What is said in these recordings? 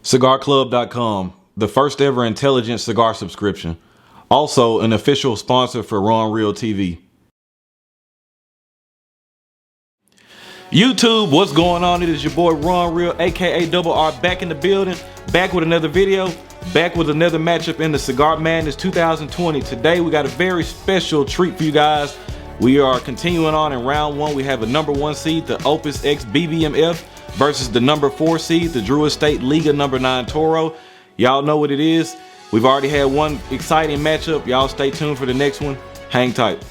CigarClub.com, the first ever intelligent cigar subscription. Also an official sponsor for RonRealTV. YouTube, what's going on? It is your boy RonReal, aka Double R, back in the building, back with another video, back with another matchup in the Cigar Madness 2020. Today we got a very special treat for you guys. We are continuing on in round one. We have a number 1 seed, the Opus X BBMF, versus the number 4 seed, the Estate Liga No. Toro. Y'all know what it is. We've already had one exciting matchup. Y'all stay tuned for the next one. Hang tight.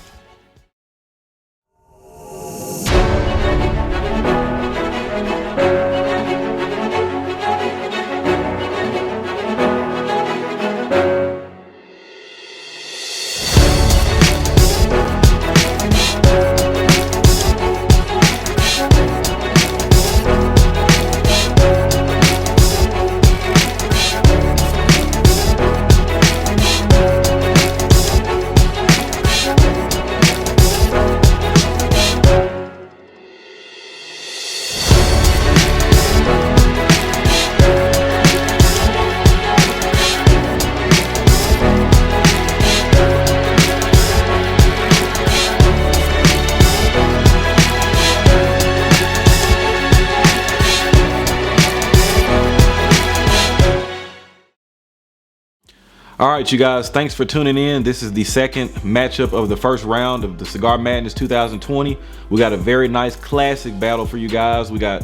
All right, you guys, thanks for tuning in. This is the second matchup of the first round of the Cigar Madness 2020. We got a very nice classic battle for you guys. We got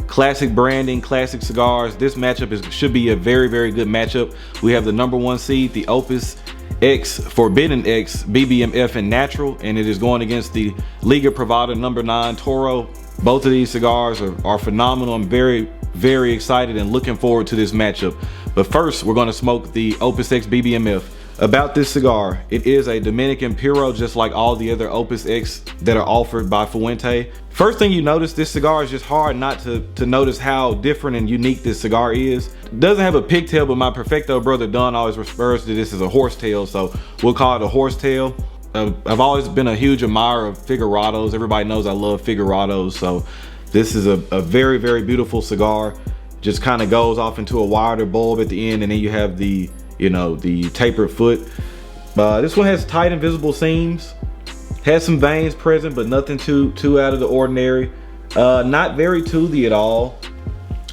classic branding, classic cigars. This matchup should be a very, very good matchup. We have the number 1 seed, the Opus X Forbidden X BBMF in natural, and it is going against the Liga Privada number 9 Toro. Both of these cigars are phenomenal. I'm very, very excited and looking forward to this matchup. But first, we're going to smoke the Opus X BBMF. About this cigar, it is a Dominican Puro, just like all the other Opus X that are offered by Fuente. First thing you notice, this cigar is just hard not to notice how different and unique this cigar is. It doesn't have a pigtail, but my Perfecto brother Don always refers to this as a horsetail, so we'll call it a horsetail. I've always been a huge admirer of Figurados. Everybody knows I love Figurados, so this is a very, very beautiful cigar. Just kind of goes off into a wider bulb at the end, and then you have the, the tapered foot. This one has tight and visible seams, has some veins present, but nothing too out of the ordinary. Not very toothy at all,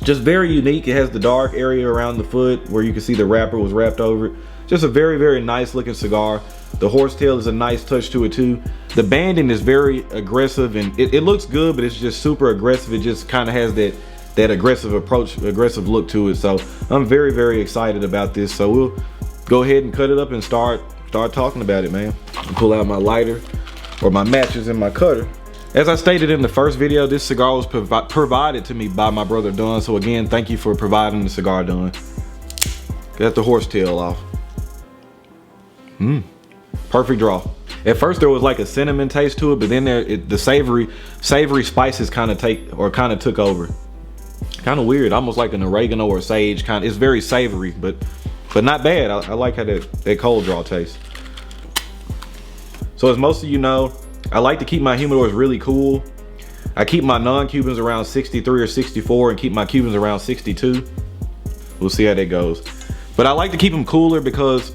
just very unique. It has the dark area around the foot where you can see the wrapper was wrapped over it. Just a very, very nice looking cigar. The horsetail is a nice touch to it too. The banding is very aggressive, and it looks good, but it's just super aggressive. It just kind of has that aggressive approach, aggressive look to it. So I'm very, very excited about this. So we'll go ahead and cut it up and start talking about it, man. I'll pull out my lighter or my matches and my cutter. As I stated in the first video, this cigar was provided to me by my brother Don. So again, thank you for providing the cigar, Don. Got the horsetail off. Perfect draw. At first there was like a cinnamon taste to it, but then the savory spices kind of took over. Kind of weird, almost like an oregano or sage kind. It's very savory, but not bad. I like how that cold draw tastes. So as most of you know, I like to keep my humidors really cool. I keep my non-Cubans around 63 or 64 and keep my Cubans around 62. We'll see how that goes. But I like to keep them cooler because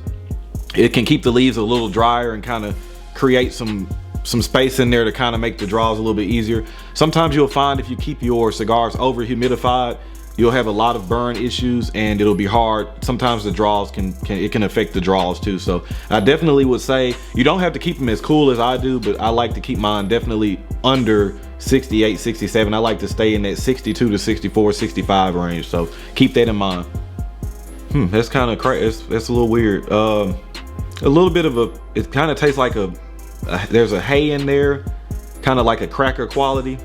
it can keep the leaves a little drier and kind of create some space in there to kind of make the draws a little bit easier. Sometimes you'll find if you keep your cigars over humidified, you'll have a lot of burn issues and it'll be hard. Sometimes the draws can affect the draws too. So I definitely would say you don't have to keep them as cool as I do, but I like to keep mine definitely under 68, 67. I like to stay in that 62 to 64, 65 range. So keep that in mind. That's kind of crazy. That's a little weird. A little bit of it kind of tastes like there's a hay in there, kind of like a cracker quality.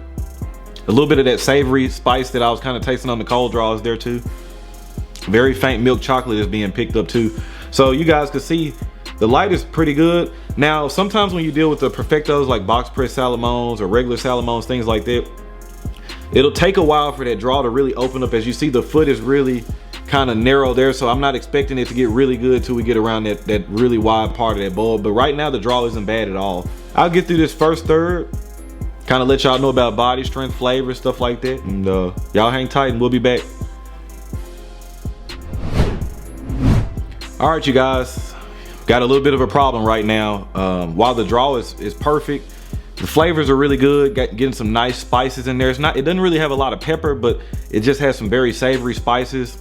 A little bit of that savory spice that I was kind of tasting on the cold draw is there too. Very faint milk chocolate is being picked up too. So you guys can see the light is pretty good. Now, sometimes when you deal with the Perfectos like box press Salamones or regular Salamones, things like that, it'll take a while for that draw to really open up. As you see, the foot is really kind of narrow there, so I'm not expecting it to get really good till we get around that really wide part of that bulb. But right now the draw isn't bad at all. I'll get through this first third, kind of let y'all know about body strength, flavor, stuff like that, and y'all hang tight and we'll be back. All right, you guys, got a little bit of a problem right now. While the draw is perfect, the flavors are really good. Getting some nice spices in there. It doesn't really have a lot of pepper, but it just has some very savory spices.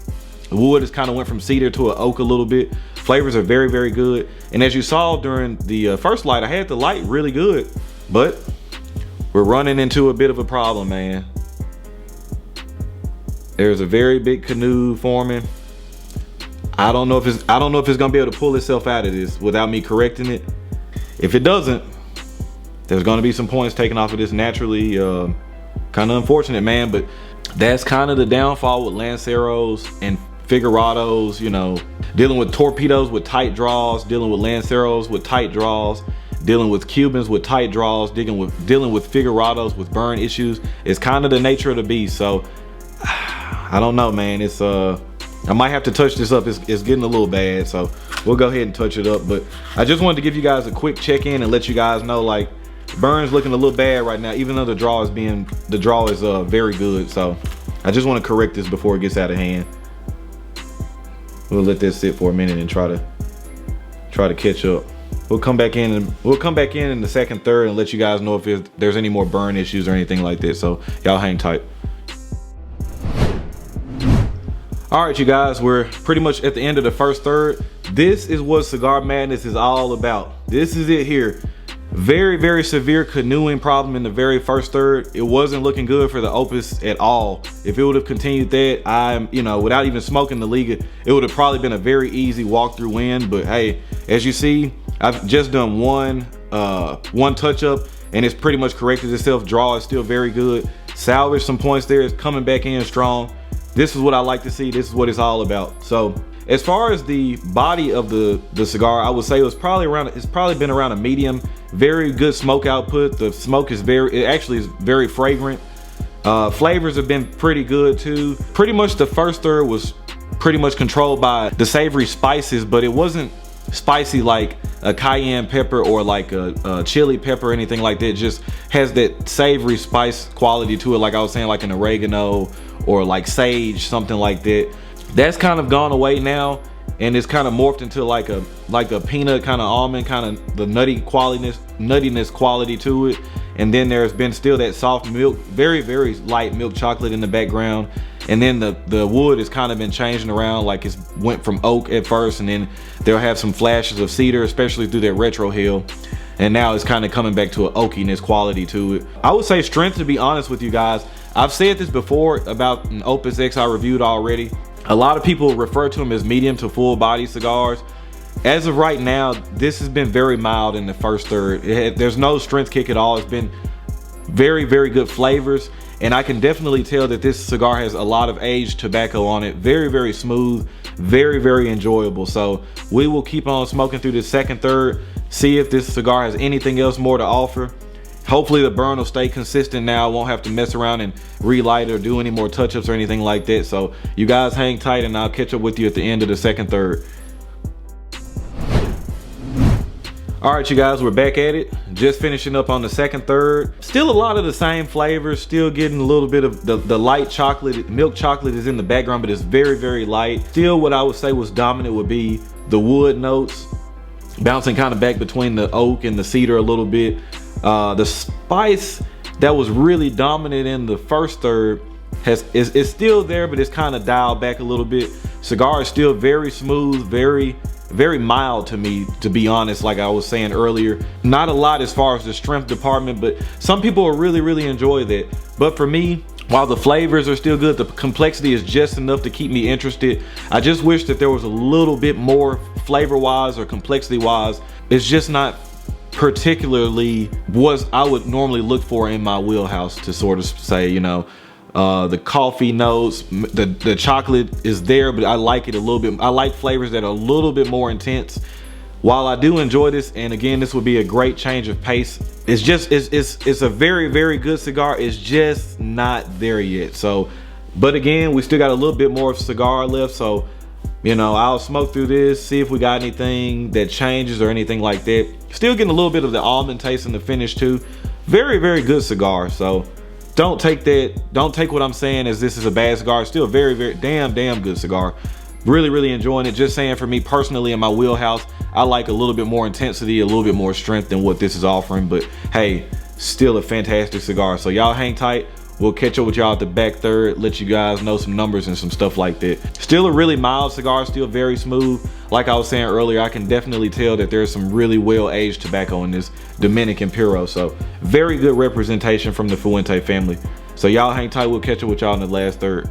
The wood has kind of went from cedar to an oak a little bit. Flavors are very, very good. And as you saw during the first light, I had the light really good, but we're running into a bit of a problem, man. There's a very big canoe forming. I don't know if it's gonna be able to pull itself out of this without me correcting it. If it doesn't, there's gonna be some points taken off of this naturally. Kind of unfortunate, man, but that's kind of the downfall with Lanceros and Figurados, you know, dealing with torpedoes with tight draws, dealing with Lanceros with tight draws, dealing with Cubans with tight draws, dealing with Figurados with burn issues. It's kind of the nature of the beast. So I don't know, man. It's I might have to touch this up. It's getting a little bad, so we'll go ahead and touch it up. But I just wanted to give you guys a quick check-in and let you guys know, like, burn's looking a little bad right now, even though the draw is very good. So I just want to correct this before it gets out of hand. We'll let this sit for a minute and try to catch up. We'll come back in in the second, third, and let you guys know if there's any more burn issues or anything like that. So y'all hang tight. All right, you guys, we're pretty much at the end of the first third. This is what Cigar Madness is all about. This is it here. Very, very severe canoeing problem in the very first third. It wasn't looking good for the Opus at all. If it would have continued that, without even smoking the Liga, it would have probably been a very easy walkthrough win. But hey, as you see, I've just done one touch up and it's pretty much corrected itself. Draw is still very good. Salvage some points there. It's coming back in strong. This is what I like to see. This is what it's all about. So as far as the body of the cigar, I would say it's probably been around a medium. Very good smoke output. The smoke is very fragrant. Flavors have been pretty good too. Pretty much the first third was pretty much controlled by the savory spices, but it wasn't spicy like a cayenne pepper or like a chili pepper or anything like that. It just has that savory spice quality to it, like I was saying, like an oregano or like sage, something like that. That's kind of gone away now, and it's kind of morphed into like a peanut kind of almond, kind of the nuttiness quality to it. And then there's been still that soft milk, very, very light milk chocolate in the background. And then the wood has kind of been changing around, like it's went from oak at first, and then they'll have some flashes of cedar, especially through that retro hill. And now it's kind of coming back to an oakiness quality to it. I would say strength, to be honest with you guys. I've said this before about an Opus X I reviewed already. A lot of people refer to them as medium to full body cigars. As of right now, this has been very mild in the first third. There's no strength kick at all. It's been very, very good flavors. And I can definitely tell that this cigar has a lot of aged tobacco on it. Very, very smooth, very, very enjoyable. So we will keep on smoking through this second, third, see if this cigar has anything else more to offer. Hopefully the burn will stay consistent now. I won't have to mess around and relight or do any more touch-ups or anything like that. So you guys hang tight and I'll catch up with you at the end of the second, third. All right, you guys, we're back at it. Just finishing up on the second, third. Still a lot of the same flavors, still getting a little bit of the light chocolate. Milk chocolate is in the background, but it's very, very light. Still what I would say was dominant would be the wood notes, bouncing kind of back between the oak and the cedar a little bit. The spice that was really dominant in the first third is still there, but it's kind of dialed back a little bit. Cigar is still very smooth, very, very mild to me, to be honest. Like I was saying earlier, not a lot as far as the strength department, but some people will really, really enjoy that. But for me, while the flavors are still good, the complexity is just enough to keep me interested. I just wish that there was a little bit more flavor wise or complexity wise. It's just not particularly what I would normally look for in my wheelhouse, to sort of say, you know, the coffee notes, the chocolate is there, but I like it a little bit. I like flavors that are a little bit more intense. While I do enjoy this, and again, this would be a great change of pace, it's a very, very good cigar. It's just not there yet. So, but again, we still got a little bit more of cigar left. So, you know, I'll smoke through this, see if we got anything that changes or anything like that. Still getting a little bit of the almond taste in the finish too. Very, very good cigar. So don't take what I'm saying as this is a bad cigar. It's still a very, very damn good cigar. Really enjoying it. Just saying, for me personally, in my wheelhouse, I like a little bit more intensity, a little bit more strength than what this is offering. But hey, still a fantastic cigar. So y'all hang tight. We'll catch up with y'all at the back third, let you guys know some numbers and some stuff like that. Still a really mild cigar, still very smooth. Like I was saying earlier, I can definitely tell that there's some really well-aged tobacco in this Dominican Puro. So very good representation from the Fuente family. So y'all hang tight, we'll catch up with y'all in the last third.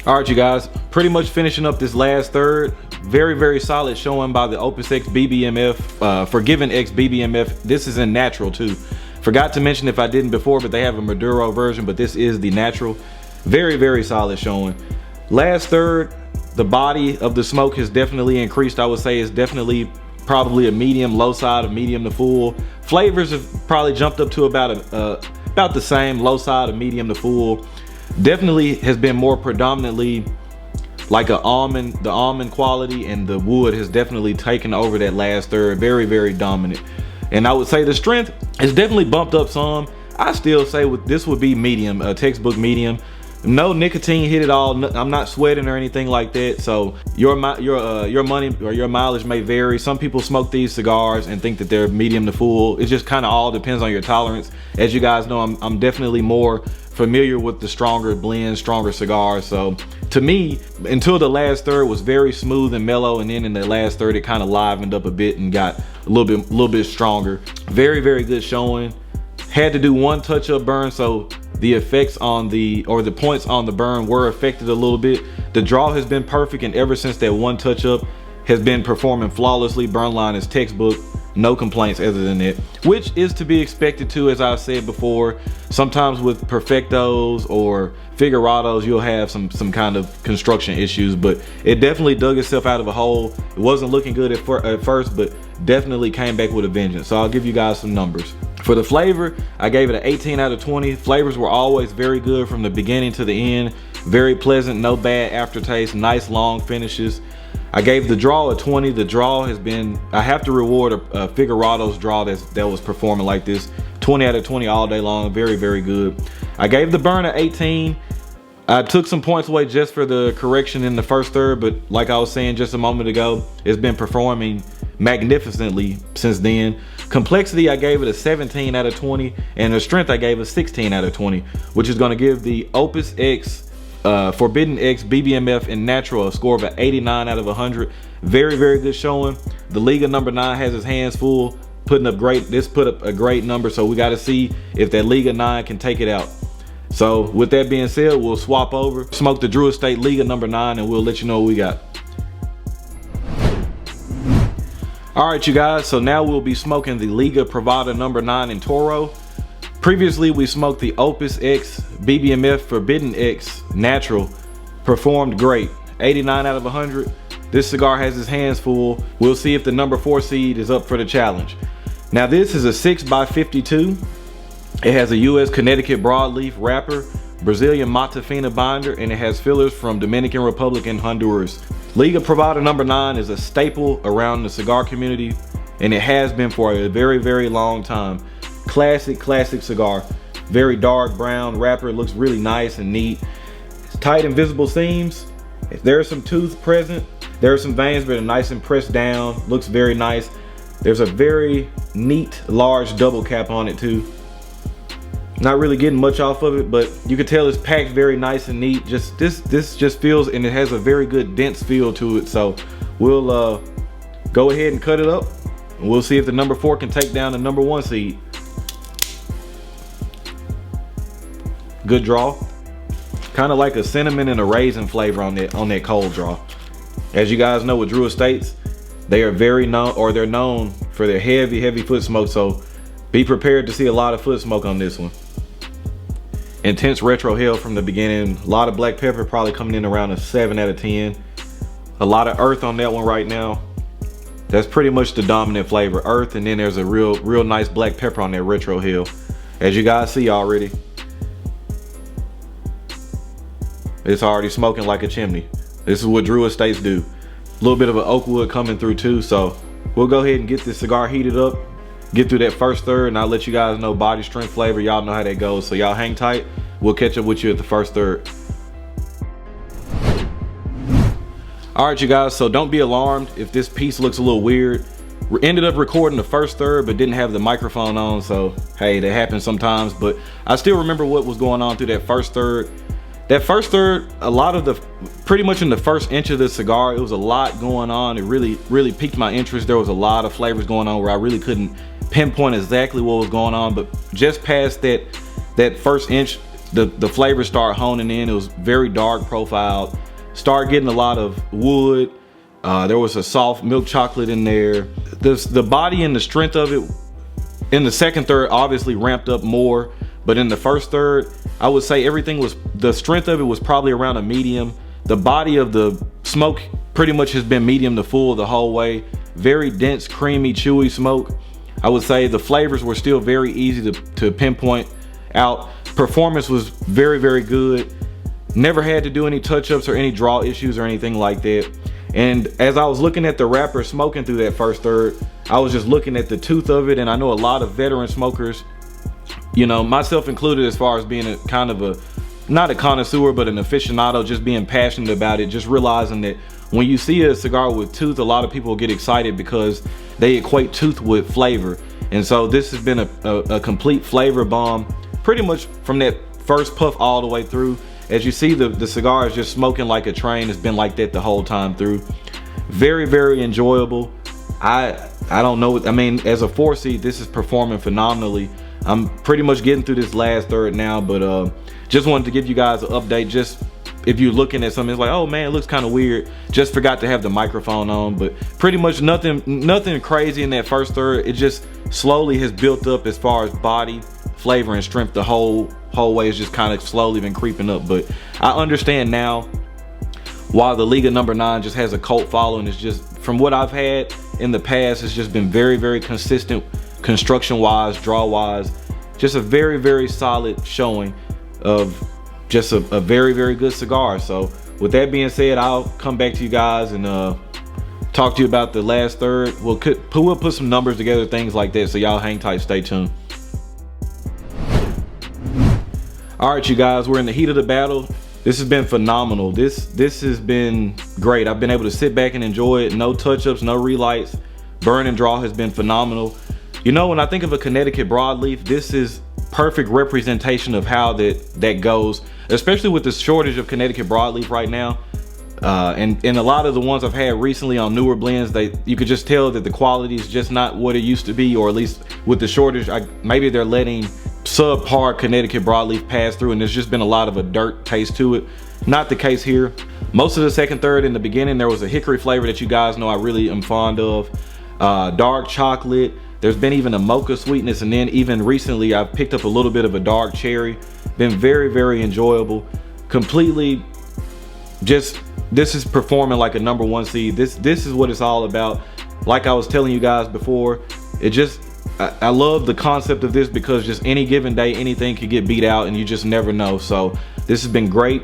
All right, you guys, pretty much finishing up this last third. Very solid showing by the Opus X BBMF, Forgiven X BBMF. This is in natural too. Forgot to mention if I didn't before, but they have a Maduro version, but this is the natural. Very solid showing. Last third, the body of the smoke has definitely increased. I would say it's definitely probably a medium, low side of medium to full. Flavors have probably jumped up to about the same, low side of medium to full. Definitely has been more predominantly like the almond quality, and the wood has definitely taken over that last third. Very dominant. And I would say the strength is definitely bumped up some. I still say this would be medium, a textbook medium. No nicotine hit at all. I'm not sweating or anything like that. So your money or your mileage may vary. Some people smoke these cigars and think that they're medium to full. It just kind of all depends on your tolerance. As you guys know, I'm definitely more familiar with the stronger blends, stronger cigars. So to me, until the last third was very smooth and mellow, and then in the last third it kind of livened up a bit and got a little bit stronger. Very good showing. Had to do one touch-up burn, so the effects on the points on the burn were affected a little bit. The draw has been perfect, and ever since that one touch-up has been performing flawlessly. Burn line is textbook. No complaints other than that, which is to be expected too. As I said before, sometimes with perfectos or figurados you'll have some kind of construction issues, but it definitely dug itself out of a hole. It wasn't looking good at first, but definitely came back with a vengeance. So I'll give you guys some numbers. For the flavor, I gave it an 18 out of 20. Flavors were always very good from the beginning to the end. Very pleasant, no bad aftertaste, nice long finishes. I gave the draw a 20. The draw has been, I have to reward a Figurado's draw that was performing like this. 20 out of 20 all day long. Very good. I gave the burn an 18. I took some points away just for the correction in the first third, but like I was saying just a moment ago, it's been performing magnificently since then. Complexity, I gave it a 17 out of 20, and the strength I gave a 16 out of 20, which is going to give the Opus X Forbidden X BBMF in natural a score of an 89 out of 100. Very good showing. The Liga No. 9 has his hands full, put up a great number, so we got to see if that Liga 9 can take it out. So with that being said, we'll swap over, smoke the Drew Estate Liga No. 9, and we'll let you know what we got. All right, you guys, so now we'll be smoking the Liga Privada No. 9 in Toro. Previously, we smoked the Opus X BBMF Forbidden X Natural. Performed great. 89 out of 100. This cigar has his hands full. We'll see if the number 4 seed is up for the challenge. Now, this is a 6x52. It has a US Connecticut broadleaf wrapper, Brazilian Matafina binder, and it has fillers from Dominican Republic and Honduras. Liga Privada No. 9 is a staple around the cigar community, and it has been for a very long time. Classic cigar. Very dark brown wrapper. Looks really nice and neat. It's tight and visible seams. If there's some tooth present, there are some veins, but they're nice and pressed down. Looks very nice. There's a very neat large double cap on it too. Not really getting much off of it, but you can tell it's packed very nice and neat. This just feels, and it has a very good dense feel to it. So we'll go ahead and cut it up, and we'll see if the number 4 can take down the number 1 seed. Good draw. Kind of like a cinnamon and a raisin flavor on that cold draw. As you guys know, with Drew Estates, they're known for their heavy foot smoke. So be prepared to see a lot of foot smoke on this one. Intense retro hill from the beginning. A lot of black pepper, probably coming in around a 7 out of 10. A lot of earth on that one right now. That's pretty much the dominant flavor, earth, and then there's a real nice black pepper on that retro hill. As you guys see already, it's already smoking like a chimney. This is what Drew Estates do. A little bit of an oak wood coming through too, so we'll go ahead and get this cigar heated up, get through that first third, and I'll let you guys know body strength, flavor. Y'all know how that goes, so y'all hang tight. We'll catch up with you at the first third. All right, you guys, so don't be alarmed if this piece looks a little weird. We ended up recording the first third but didn't have the microphone on, so hey, that happens sometimes. But I still remember what was going on through that first third. That first third, a lot of the, pretty much in the first inch of the cigar, it was a lot going on. It really piqued my interest. There was a lot of flavors going on where I really couldn't pinpoint exactly what was going on, but just past that first inch, the flavors started honing in. It was very dark profiled, started getting a lot of wood. There was a soft milk chocolate in there. The body and the strength of it in the second third obviously ramped up more, but in the first third, I would say everything was, the strength of it was probably around a medium. The body of the smoke pretty much has been medium to full the whole way. Very dense, creamy, chewy smoke. I would say the flavors were still very easy to pinpoint out. Performance was very good. Never had to do any touch-ups or any draw issues or anything like that. And as I was looking at the wrapper smoking through that first third, I was just looking at the tooth of it, and I know a lot of veteran smokers, you know, myself included, as far as being a kind of a, not a connoisseur, but an aficionado, just being passionate about it, just realizing that when you see a cigar with tooth, a lot of people get excited because they equate tooth with flavor. And so this has been a complete flavor bomb, pretty much from that first puff all the way through. As you see, the cigar is just smoking like a train. It's been like that the whole time through. Very enjoyable. I don't know, I mean, as a 4C, this is performing phenomenally. I'm pretty much getting through this last third now, but just wanted to give you guys an update. Just if you're looking at something, it's like, oh man, it looks kind of weird. Just forgot to have the microphone on, but pretty much nothing crazy in that first third. It just slowly has built up as far as body, flavor, and strength. The whole way is just kind of slowly been creeping up. But I understand now why the Liga No. 9 just has a cult following. It's just, from what I've had in the past, it's just been very consistent, construction wise, draw wise. Just a very solid showing of just a very good cigar. So with that being said, I'll come back to you guys and talk to you about the last third. We'll put some numbers together, things like that, so y'all hang tight, stay tuned. All right, you guys, we're in the heat of the battle. This has been phenomenal. This has been great. I've been able to sit back and enjoy it. No touch-ups, no relights. Burn and draw has been phenomenal. You know, when I think of a Connecticut broadleaf, this is perfect representation of how that goes, especially with the shortage of Connecticut broadleaf right now. And a lot of the ones I've had recently on newer blends, you could just tell that the quality is just not what it used to be, or at least with the shortage, maybe they're letting subpar Connecticut broadleaf pass through, and there's just been a lot of a dirt taste to it. Not the case here. Most of the second third, in the beginning, there was a hickory flavor that you guys know I really am fond of. Dark chocolate. There's been even a mocha sweetness, and then even recently I've picked up a little bit of a dark cherry. Been very enjoyable. Completely just, this is performing like a number 1 seed. This is what it's all about. Like I was telling you guys before, it just, I love the concept of this because just any given day, anything could get beat out and you just never know. So this has been great.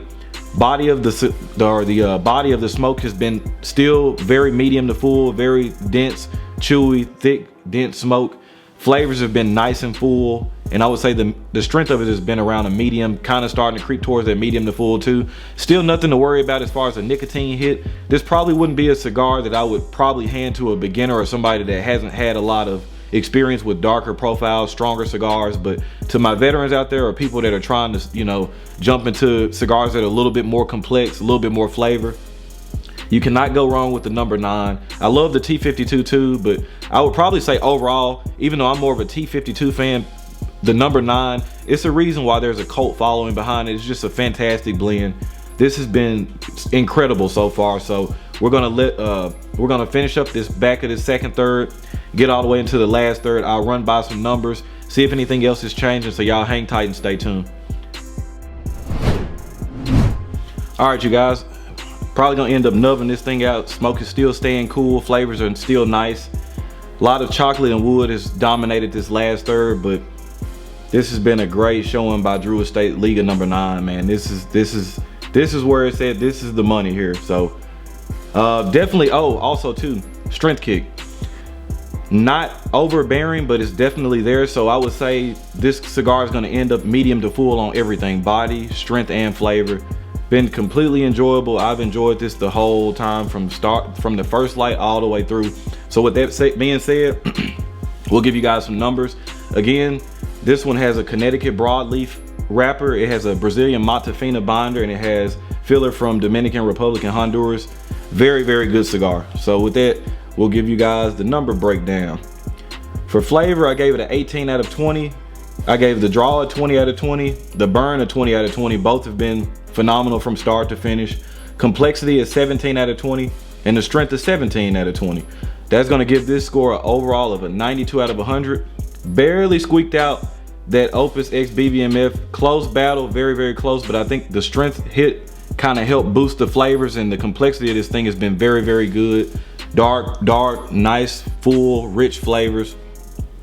Body of the body of the smoke has been still very medium to full, very dense, chewy, thick, dense smoke. Flavors have been nice and full, and I would say the strength of it has been around a medium, kind of starting to creep towards that medium to full too. Still nothing to worry about as far as a nicotine hit. This probably wouldn't be a cigar that I would probably hand to a beginner or somebody that hasn't had a lot of experience with darker profiles, stronger cigars. But to my veterans out there, or people that are trying to, you know, jump into cigars that are a little bit more complex, a little bit more flavor, you cannot go wrong with the No. 9. I love the T52 too, but I would probably say overall, even though I'm more of a T52 fan, the No. 9, it's a reason why there's a cult following behind it. It's just a fantastic blend. This has been incredible so far. So we're gonna finish up this back of the second third, get all the way into the last third. I'll run by some numbers, see if anything else is changing, so y'all hang tight and stay tuned. All right, you guys, probably gonna end up nubbing this thing out. Smoke is still staying cool, flavors are still nice. A lot of chocolate and wood has dominated this last third, but this has been a great showing by Drew Estate Liga No. 9, man. This is where it's at. This is the money here. So definitely, oh, also too, strength kick. Not overbearing, but it's definitely there. So I would say this cigar is gonna end up medium to full on everything, body, strength, and flavor. Been completely enjoyable. I've enjoyed this the whole time from the first light all the way through. So with that being said, we'll give you guys some numbers. Again, this one has a Connecticut broadleaf wrapper. It has a Brazilian Matafina binder, and it has filler from Dominican Republic and Honduras. Very, very good cigar. So with that, we'll give you guys the number breakdown. For flavor, I gave it an 18 out of 20. I gave the draw a 20 out of 20, the burn a 20 out of 20. Both have been phenomenal from start to finish. Complexity is 17 out of 20, and the strength is 17 out of 20. That's gonna give this score an overall of a 92 out of 100. Barely squeaked out that Opus X BBMF. Close battle, very, very close, but I think the strength hit kind of helped boost the flavors, and the complexity of this thing has been very, very good. Dark, nice, full, rich flavors.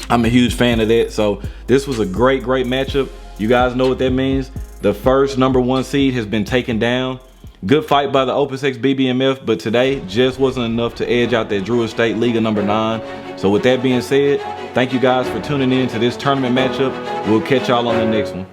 I'm a huge fan of that. So this was a great matchup. You guys know what that means. The first #1 seed has been taken down. Good fight by the Opus X BBMF, but today just wasn't enough to edge out that Drew Estate Liga #9. So with that being said, thank you guys for tuning in to this tournament matchup. We'll catch y'all on the next one.